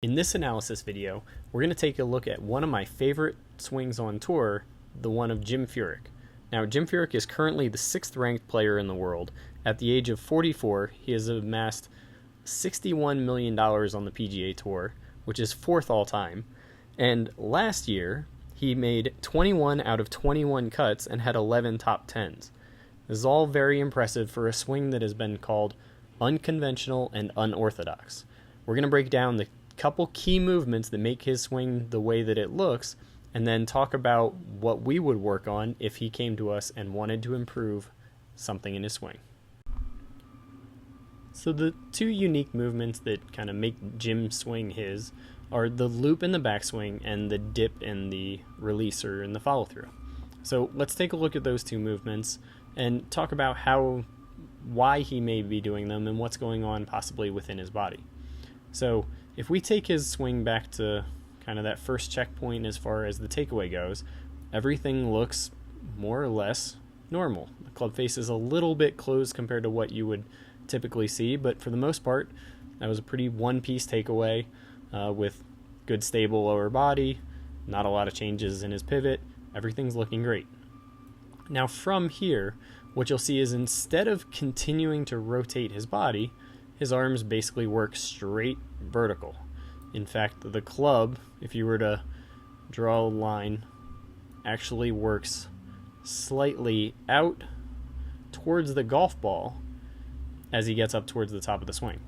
In this analysis video, we're going to take a look at one of my favorite swings on tour, the one of Jim Furyk. Now, Jim Furyk is currently the 6th ranked player in the world. At the age of 44, he has amassed $61 million on the PGA Tour, which is 4th all time. And last year, he made 21 out of 21 cuts and had 11 top 10s. This is all very impressive for a swing that has been called unconventional and unorthodox. We're going to break down the couple key movements that make his swing the way that it looks, and then talk about what we would work on if he came to us and wanted to improve something in his swing. So the two unique movements that kind of make Jim's swing his are the loop in the backswing and the dip in the releaser and the follow-through. So let's take a look at those two movements and talk about why he may be doing them and what's going on possibly within his body. So if we take his swing back to kind of that first checkpoint as far as the takeaway goes, everything looks more or less normal. The club face is a little bit closed compared to what you would typically see, but for the most part, that was a pretty one-piece takeaway with good stable lower body, not a lot of changes in his pivot. Everything's looking great. Now from here, what you'll see is instead of continuing to rotate his body, his arms basically work straight vertical. In fact, the club, if you were to draw a line, actually works slightly out towards the golf ball as he gets up towards the top of the swing.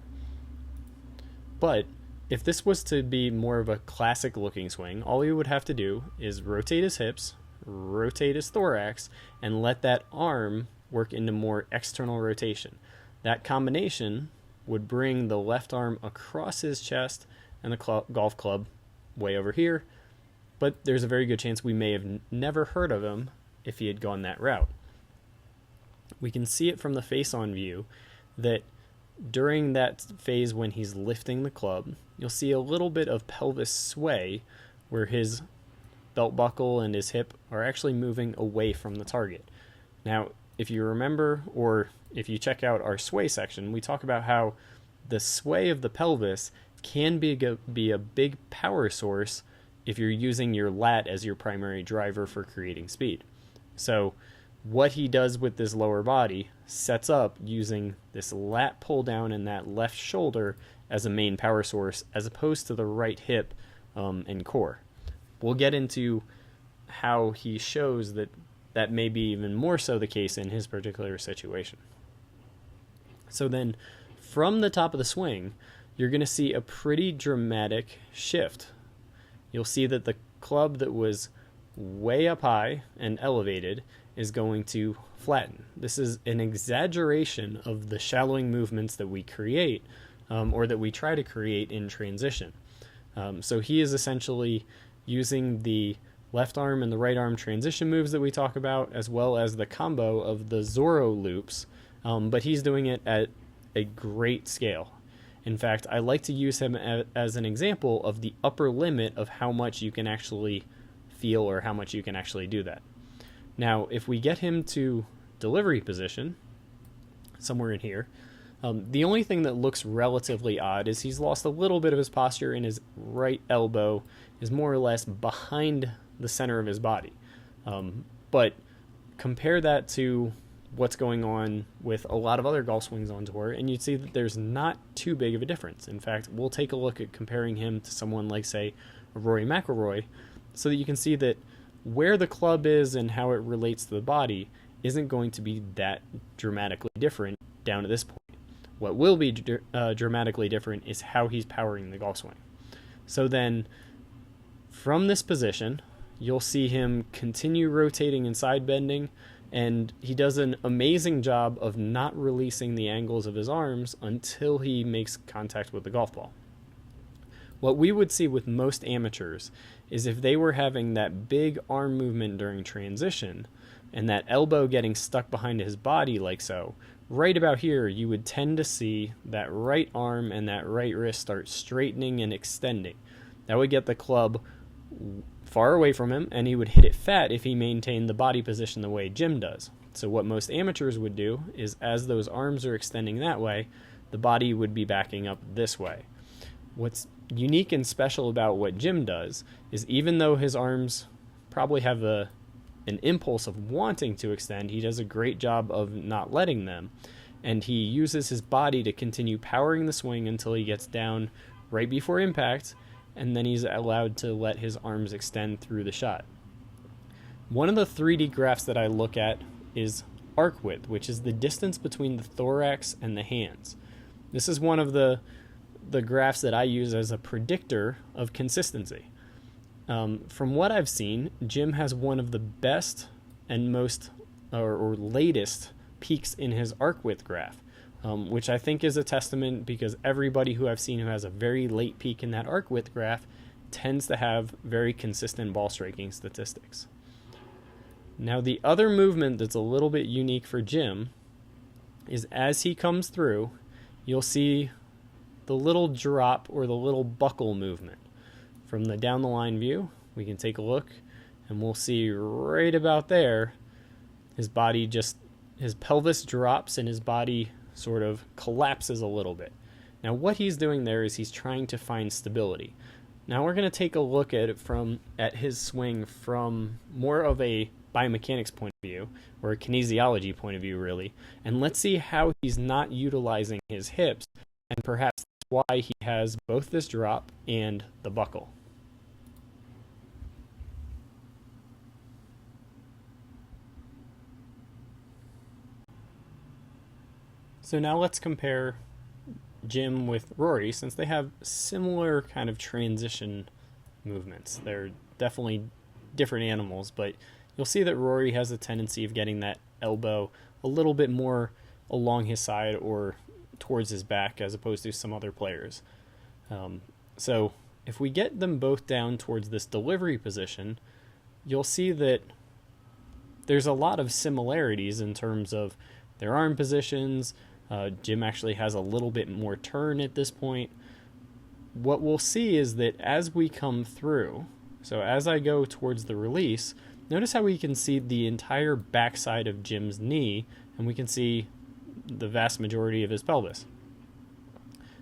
But if this was to be more of a classic looking swing, all he would have to do is rotate his hips, rotate his thorax, and let that arm work into more external rotation. That combination would bring the left arm across his chest and the golf club way over here, but there's a very good chance we may have never heard of him if he had gone that route. We can see it from the face-on view that during that phase when he's lifting the club, you'll see a little bit of pelvis sway where his belt buckle and his hip are actually moving away from the target. Now, if you remember, or if you check out our sway section, we talk about how the sway of the pelvis can be a big power source if you're using your lat as your primary driver for creating speed. So what he does with this lower body sets up using this lat pull down and that left shoulder as a main power source as opposed to the right hip and core. We'll get into how he shows that may be even more so the case in his particular situation. So then from the top of the swing, you're going to see a pretty dramatic shift. You'll see that the club that was way up high and elevated is going to flatten. This is an exaggeration of the shallowing movements that we create or that we try to create in transition. So he is essentially using the left arm and the right arm transition moves that we talk about, as well as the combo of the Zorro loops, but he's doing it at a great scale. In fact, I like to use him as an example of the upper limit of how much you can actually feel or how much you can actually do that. Now, if we get him to delivery position, somewhere in here, the only thing that looks relatively odd is he's lost a little bit of his posture, and his right elbow is more or less behind the center of his body. But compare that to what's going on with a lot of other golf swings on tour, and you'd see that there's not too big of a difference. In fact, we'll take a look at comparing him to someone like, say, Rory McIlroy, so that you can see that where the club is and how it relates to the body isn't going to be that dramatically different down to this point. What will be dramatically different is how he's powering the golf swing. So then, from this position, you'll see him continue rotating and side bending, and he does an amazing job of not releasing the angles of his arms until he makes contact with the golf ball. What we would see with most amateurs is if they were having that big arm movement during transition and that elbow getting stuck behind his body like so, right about here you would tend to see that right arm and that right wrist start straightening and extending. That would get the club far away from him, and he would hit it fat if he maintained the body position the way Jim does. So what most amateurs would do is, as those arms are extending that way, the body would be backing up this way. What's unique and special about what Jim does is, even though his arms probably have an impulse of wanting to extend, he does a great job of not letting them. And he uses his body to continue powering the swing until he gets down right before impact, and then he's allowed to let his arms extend through the shot. One of the 3D graphs that I look at is arc width, which is the distance between the thorax and the hands. This is one of the graphs that I use as a predictor of consistency. From what I've seen, Jim has one of the best and most or latest peaks in his arc width graph, which I think is a testament, because everybody who I've seen who has a very late peak in that arc width graph tends to have very consistent ball striking statistics. Now, the other movement that's a little bit unique for Jim is, as he comes through, you'll see the little drop or the little buckle movement. From the down the line view, we can take a look and we'll see right about there, his pelvis drops and his body sort of collapses a little bit. Now, what he's doing there is he's trying to find stability. Now we're going to take a look at it at his swing from more of a biomechanics point of view, or a kinesiology point of view, really, and let's see how he's not utilizing his hips, and perhaps that's why he has both this drop and the buckle. So now let's compare Jim with Rory, since they have similar kind of transition movements. They're definitely different animals, but you'll see that Rory has a tendency of getting that elbow a little bit more along his side or towards his back, as opposed to some other players. So if we get them both down towards this delivery position, you'll see that there's a lot of similarities in terms of their arm positions. Jim actually has a little bit more turn at this point. What we'll see is that as we come through, so as I go towards the release, notice how we can see the entire backside of Jim's knee, and we can see the vast majority of his pelvis.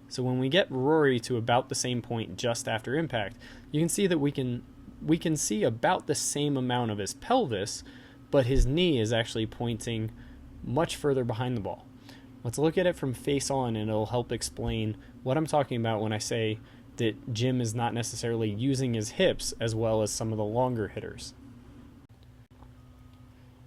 So when we get Rory to about the same point just after impact, you can see that we can see about the same amount of his pelvis, but his knee is actually pointing much further behind the ball. Let's look at it from face on, and it'll help explain what I'm talking about when I say that Jim is not necessarily using his hips as well as some of the longer hitters.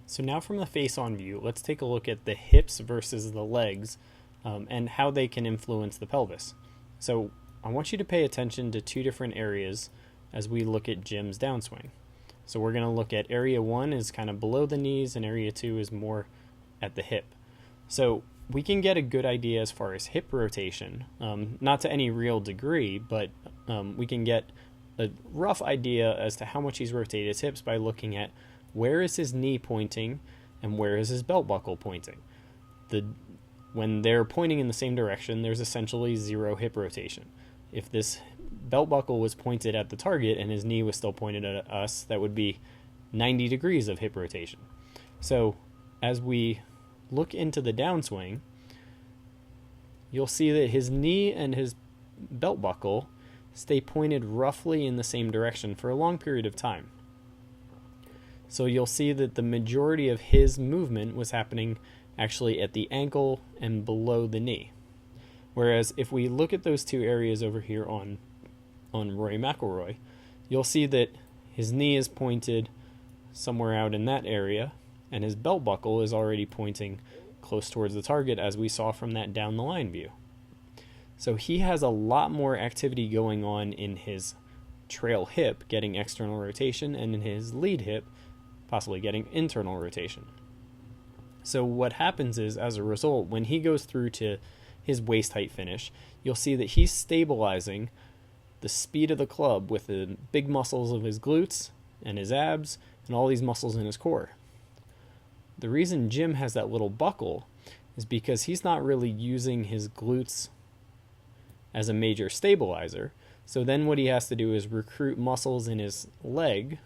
So now from the face-on view, let's take a look at the hips versus the legs, and how they can influence the pelvis. So I want you to pay attention to two different areas as we look at Jim's downswing. So we're going to look at area 1 is kind of below the knees, and area 2 is more at the hip. So we can get a good idea as far as hip rotation, not to any real degree, but we can get a rough idea as to how much he's rotated his hips by looking at where is his knee pointing and where is his belt buckle pointing. When they're pointing in the same direction, there's essentially zero hip rotation. If this belt buckle was pointed at the target and his knee was still pointed at us, that would be 90 degrees of hip rotation. So as we look into the downswing, you'll see that his knee and his belt buckle stay pointed roughly in the same direction for a long period of time. So you'll see that the majority of his movement was happening actually at the ankle and below the knee. Whereas if we look at those two areas over here on Rory McIlroy, you'll see that his knee is pointed somewhere out in that area, and his belt buckle is already pointing close towards the target, as we saw from that down the line view. So he has a lot more activity going on in his trail hip, getting external rotation, and in his lead hip, possibly getting internal rotation. So what happens is, as a result, when he goes through to his waist height finish, you'll see that he's stabilizing the speed of the club with the big muscles of his glutes and his abs and all these muscles in his core. The reason Jim has that little buckle is because he's not really using his glutes as a major stabilizer. So then what he has to do is recruit muscles in his leg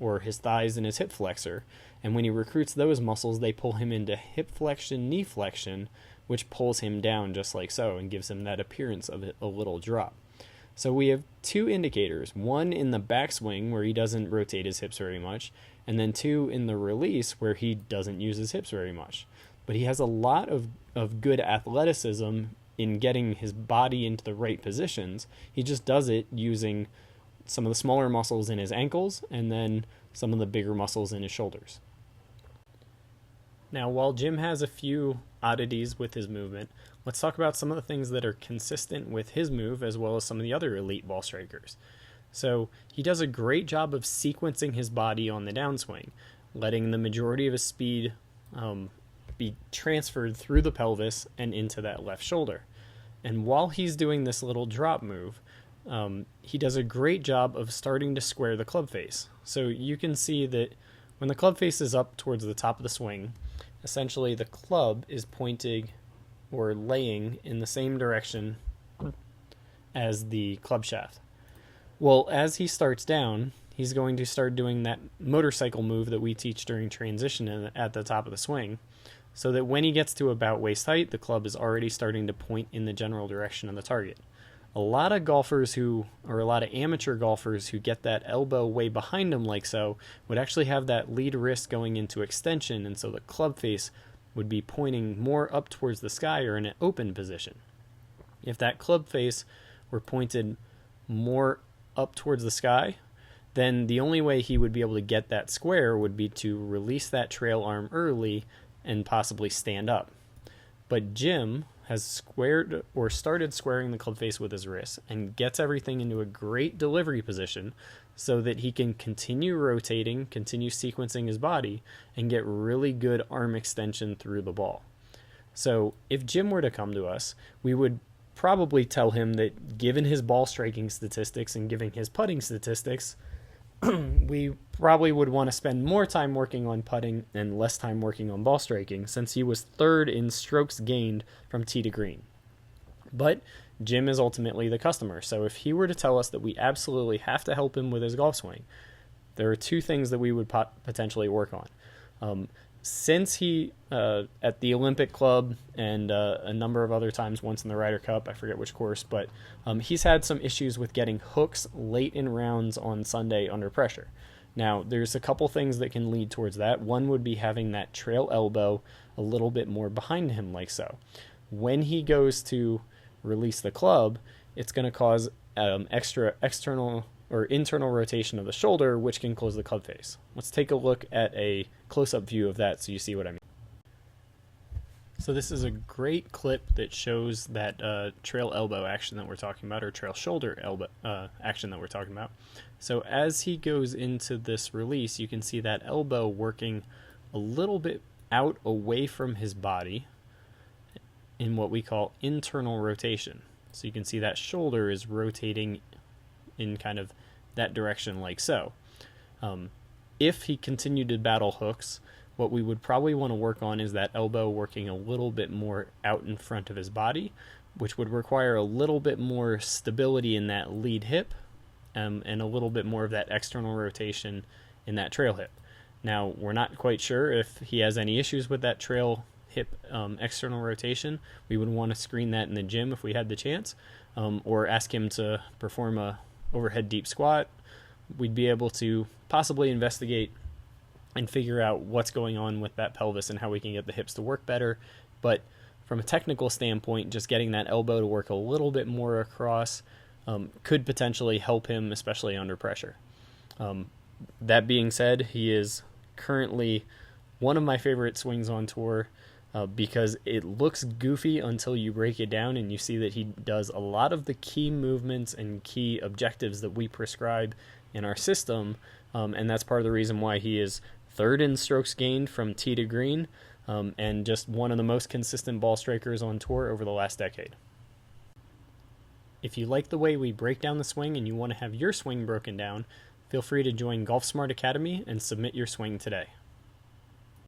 or his thighs and his hip flexor. And when he recruits those muscles, they pull him into hip flexion, knee flexion, which pulls him down just like so and gives him that appearance of a little drop. So we have two indicators, one in the backswing where he doesn't rotate his hips very much, and then two in the release where he doesn't use his hips very much. But he has a lot of good athleticism in getting his body into the right positions. He just does it using some of the smaller muscles in his ankles and then some of the bigger muscles in his shoulders. Now, while Jim has a few oddities with his movement, let's talk about some of the things that are consistent with his move as well as some of the other elite ball strikers. So he does a great job of sequencing his body on the downswing, letting the majority of his speed be transferred through the pelvis and into that left shoulder. And while he's doing this little drop move, he does a great job of starting to square the club face. So you can see that when the club face is up towards the top of the swing, essentially the club is pointing or laying in the same direction as the club shaft. Well, as he starts down, he's going to start doing that motorcycle move that we teach during transition at the top of the swing, so that when he gets to about waist height, the club is already starting to point in the general direction of the target. A lot of amateur golfers who get that elbow way behind them like so would actually have that lead wrist going into extension, and so the club face would be pointing more up towards the sky or in an open position. If that club face were pointed more up towards the sky, then the only way he would be able to get that square would be to release that trail arm early and possibly stand up. But Jim has squared or started squaring the club face with his wrist and gets everything into a great delivery position so that he can continue rotating, continue sequencing his body, and get really good arm extension through the ball. So if Jim were to come to us, we would probably tell him that given his ball striking statistics and given his putting statistics, we probably would want to spend more time working on putting and less time working on ball striking, since he was third in strokes gained from tee to green. But Jim is ultimately the customer, so if he were to tell us that we absolutely have to help him with his golf swing, there are two things that we would potentially work on. Since he, at the Olympic Club and a number of other times, once in the Ryder Cup, I forget which course, but he's had some issues with getting hooks late in rounds on Sunday under pressure. Now, there's a couple things that can lead towards that. One would be having that trail elbow a little bit more behind him like so. When he goes to release the club, it's going to cause extra external or internal rotation of the shoulder, which can close the club face. Let's take a look at a close-up view of that so you see what I mean. So this is a great clip that shows that trail elbow action that we're talking about, or trail shoulder elbow action that we're talking about. So as he goes into this release, you can see that elbow working a little bit out away from his body in what we call internal rotation. So you can see that shoulder is rotating in kind of that direction like so. If he continued to battle hooks, what we would probably want to work on is that elbow working a little bit more out in front of his body, which would require a little bit more stability in that lead hip and a little bit more of that external rotation in that trail hip. Now, we're not quite sure if he has any issues with that trail hip external rotation. We would want to screen that in the gym if we had the chance, or ask him to perform a overhead deep squat. We'd be able to possibly investigate and figure out what's going on with that pelvis and how we can get the hips to work better. But from a technical standpoint, just getting that elbow to work a little bit more across could potentially help him, especially under pressure. That being said, he is currently one of my favorite swings on tour because it looks goofy until you break it down and you see that he does a lot of the key movements and key objectives that we prescribe in our system, and that's part of the reason why he is third in strokes gained from tee to green, and just one of the most consistent ball strikers on tour over the last decade. If you like the way we break down the swing and you want to have your swing broken down, feel free to join Golf Smart Academy and submit your swing today.